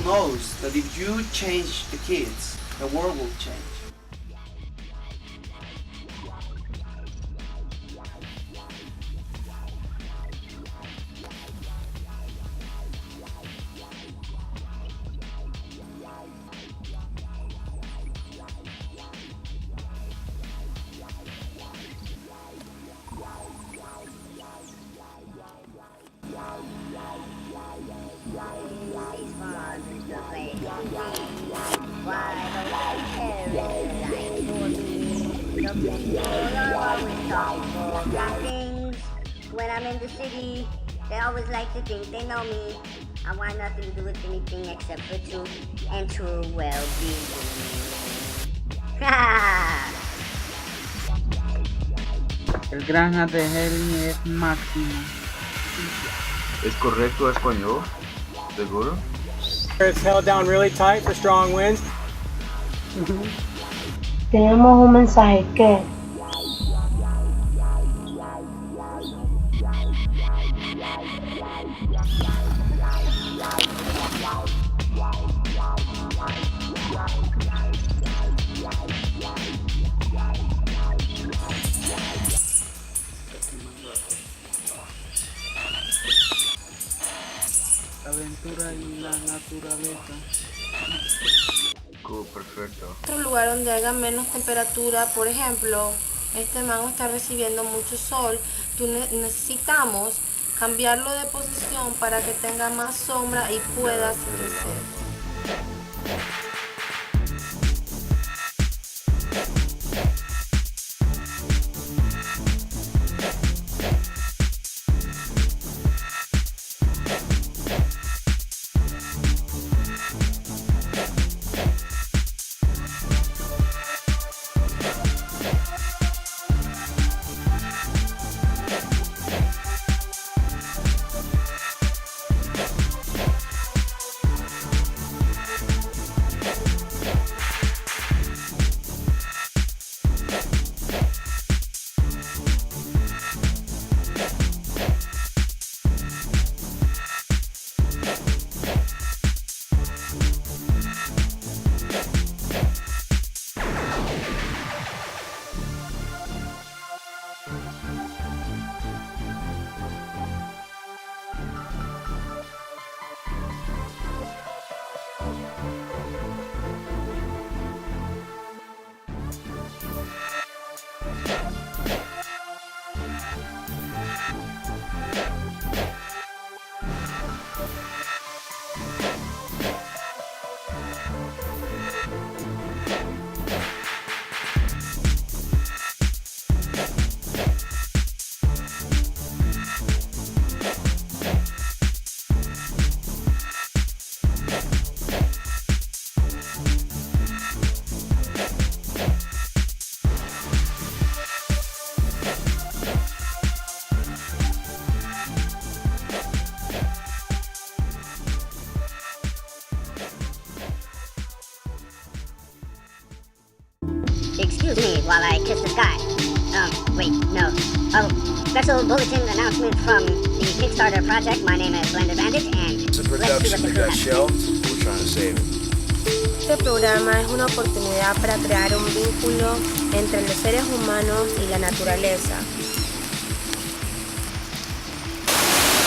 knows that if you change the kids, the world will change. When I'm in the city, they always like to think they know me. I want nothing to do with anything except for truth and true well-being. El granja de Heli es máximo. ¿Es correcto español? ¿Seguro? It's held down really tight for strong winds. Tenemos un mensaje que Aventura en la naturaleza. Cool, perfecto. Otro lugar donde haya menos temperatura, por ejemplo, este mango está recibiendo mucho sol, necesitamos cambiarlo de posición para que tenga más sombra y pueda crecer. Excuse me while I kiss the sky. Wait, no. Oh, special bulletin announcement from the Kickstarter project. My name is Blended Bandage, and It's a production that got shelved. We're trying to save it. Este programa es una oportunidad para crear un vínculo entre los seres humanos y la naturaleza.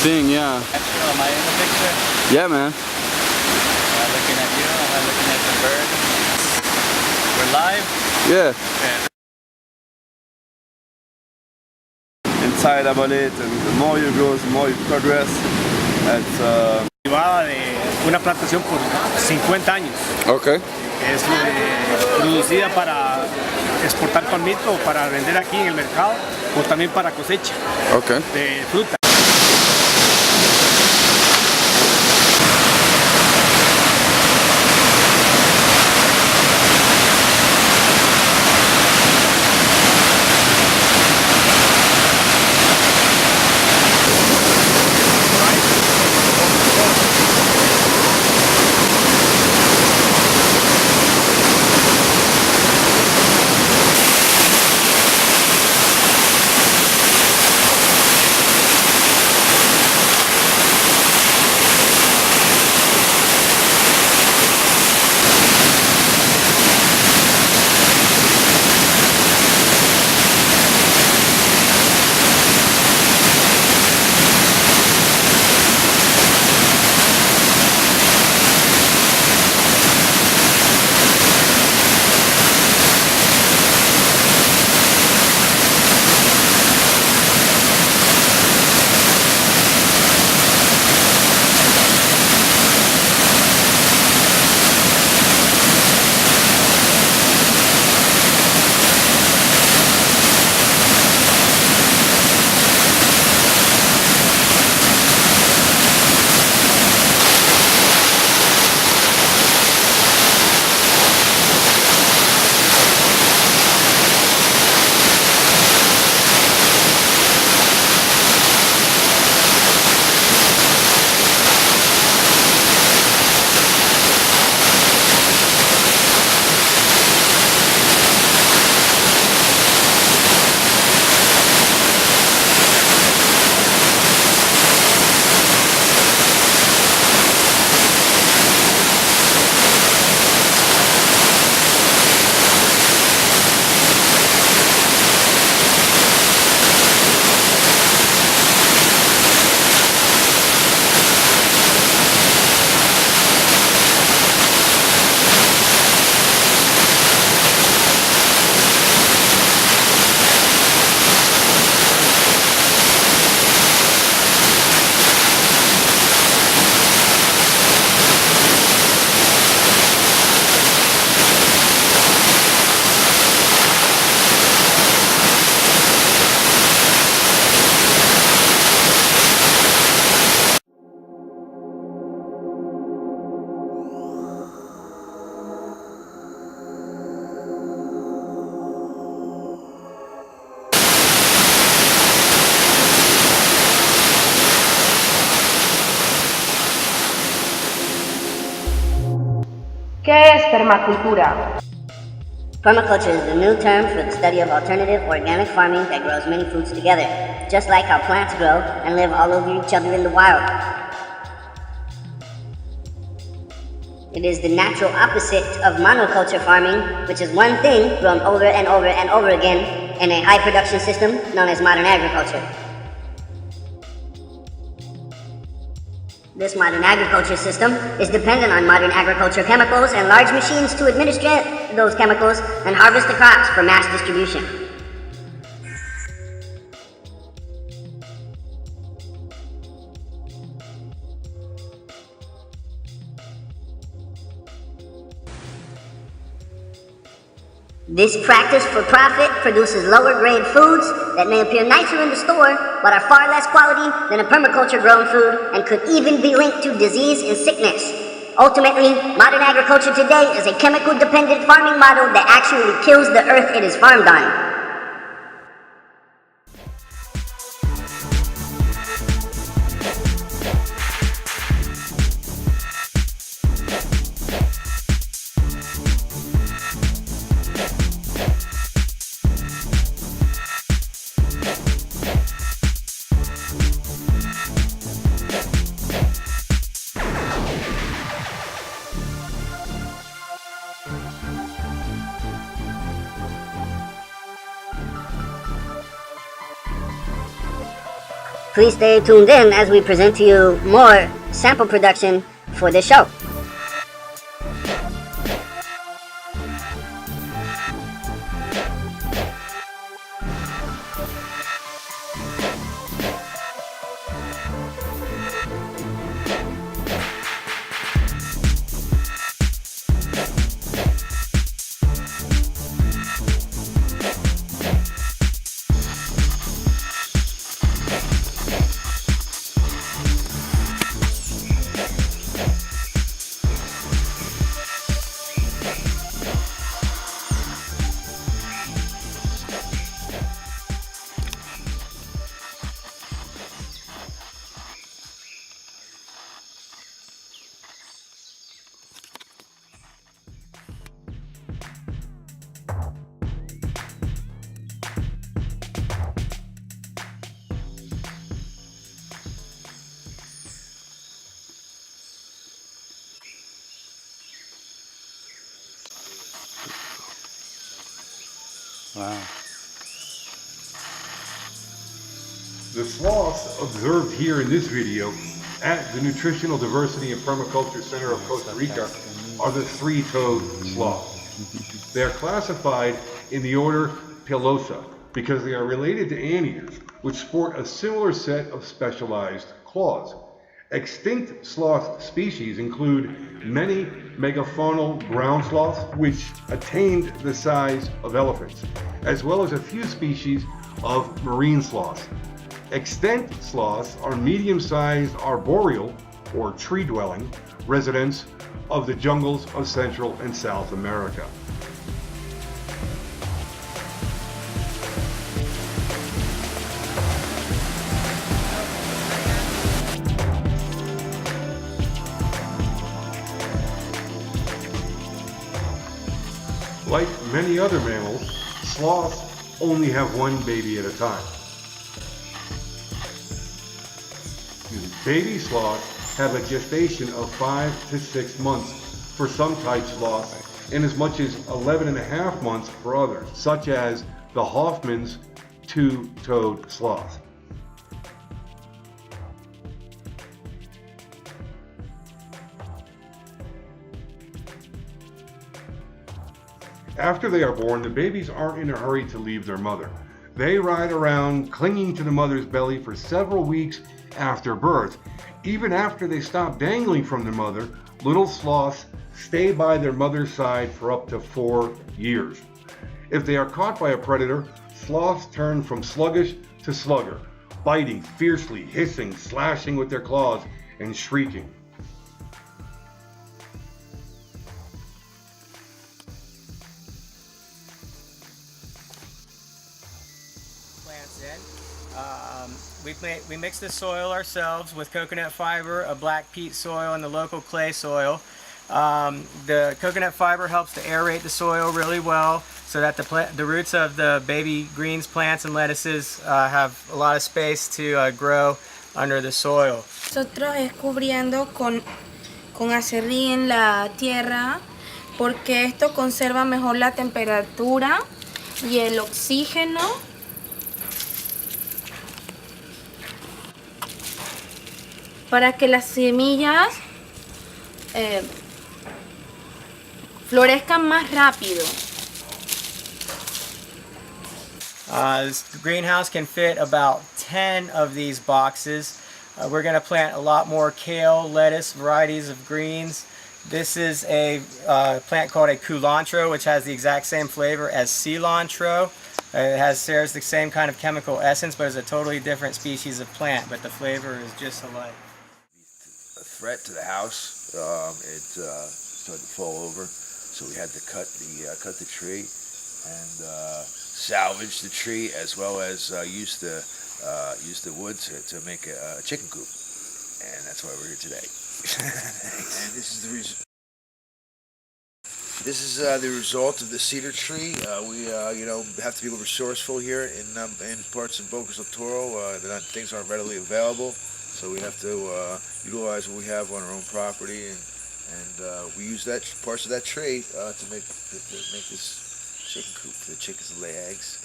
Thing, yeah. Am I in the picture? Yeah, man. Am I looking at you? Am I looking at the bird? We're live? Yeah. Okay. Inside about it, and the more you grow, the more you progress. It's Llevaba de una plantación por 50 años. okay. Es producida para exportar palmito, para vender aquí en el mercado, o también para cosecha Okay. de fruta. permacultura. Permaculture is the new term for the study of alternative organic farming that grows many foods together, just like how plants grow and live all over each other in the wild. It is the natural opposite of monoculture farming, which is one thing grown over and over and over again in a high production system known as modern agriculture. This modern agriculture system is dependent on modern agriculture chemicals and large machines to administer those chemicals and harvest the crops for mass distribution. This practice for profit produces lower grade foods that may appear nicer in the store, but are far less quality than a permaculture grown food and could even be linked to disease and sickness. Ultimately, modern agriculture today is a chemical dependent farming model that actually kills the earth it is farmed on. Please stay tuned in as we present to you more sample production for this show. Wow. The sloths observed here in this video at the Nutritional Diversity and Permaculture Center of Costa Rica are the three-toed sloths. They are classified in the order Pilosa because they are related to anteaters, which sport a similar set of specialized claws. Extinct sloth species include many megafaunal ground sloths, which attained the size of elephants, as well as a few species of marine sloths. Extant sloths are medium-sized arboreal, or tree-dwelling, residents of the jungles of Central and South America. Like many other mammals, sloths only have one baby at a time. Baby sloths have a gestation of 5 to 6 months for some type sloths and as much as 11.5 months for others, such as the Hoffman's two-toed sloth. After they are born, the babies aren't in a hurry to leave their mother. They ride around clinging to the mother's belly for several weeks after birth. Even after they stop dangling from their mother, little sloths stay by their mother's side for up to 4 years. If they are caught by a predator, sloths turn from sluggish to slugger, biting fiercely, hissing, slashing with their claws, and shrieking. We mix the soil ourselves with coconut fiber, a black peat soil, and the local clay soil. The coconut fiber helps to aerate the soil really well so that the roots of the baby greens, plants, and lettuces have a lot of space to grow under the soil. Nosotros es cubriendo con acerrín la tierra porque esto conserva mejor la temperatura y el oxígeno. Para que las semillas florezcan más rápido. This greenhouse can fit about 10 of these boxes. We're going to plant a lot more kale, lettuce, varieties of greens. This is a plant called a culantro, which has the exact same flavor as cilantro. It shares the same kind of chemical essence, but it's a totally different species of plant, but the flavor is just alike. A threat to the house. It started to fall over, so we had to cut the tree and salvage the tree, as well as use the wood to make a chicken coop, and that's why we're here today. And this is the result of the cedar tree. We have to be resourceful here in parts of Boca del Toro. Things aren't readily available, so we have to utilize what we have on our own property, and we use parts of that tree to make this chicken coop for the chickens to lay eggs.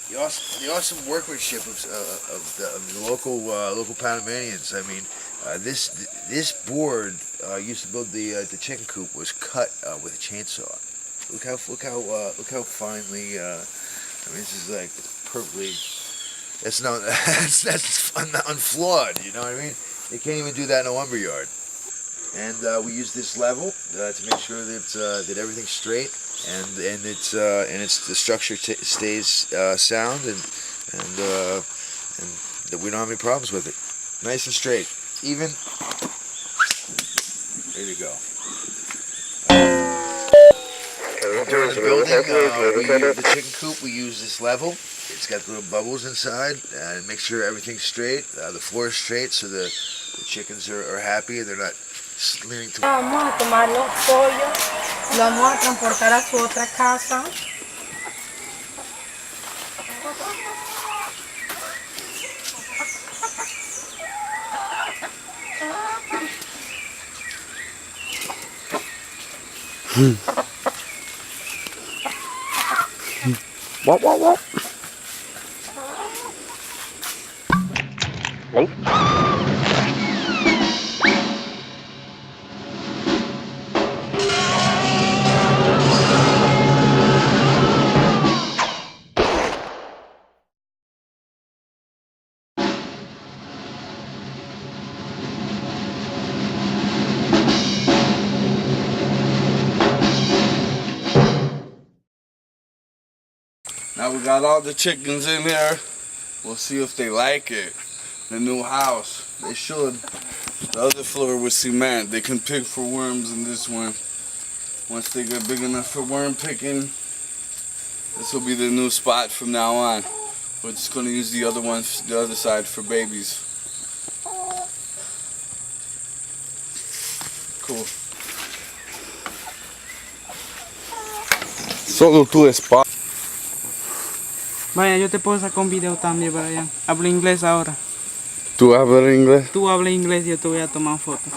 The awesome workmanship of the local Panamanians. I mean, this board used to build the chicken coop was cut with a chainsaw. Look how finely. I mean, this is like perfectly. That's unflawed. You know what I mean? They can't even do that in a lumber yard. And we use this level to make sure that everything's straight and the structure stays sound and that we don't have any problems with it. Nice and straight, even. There you go. The chicken coop, we use this level. It's got little bubbles inside, and make sure everything's straight. The floor is straight, so the chickens are happy. They're not leaning to. Vamos a tomar los pollos, los vamos a transportar a su otra casa. What? Now we got all the chickens in here. We'll see if they like it. The new house. They should. The other floor with cement. They can pick for worms in this one. Once they get big enough for worm picking, this will be the new spot from now on. We're just going to use the other side for babies. Cool. Solo tu espacio. Vaya, yo te puedo sacar un video también para allá. Hablo inglés ahora. ¿Tú hablas inglés? Tú hablas inglés y yo te voy a tomar fotos.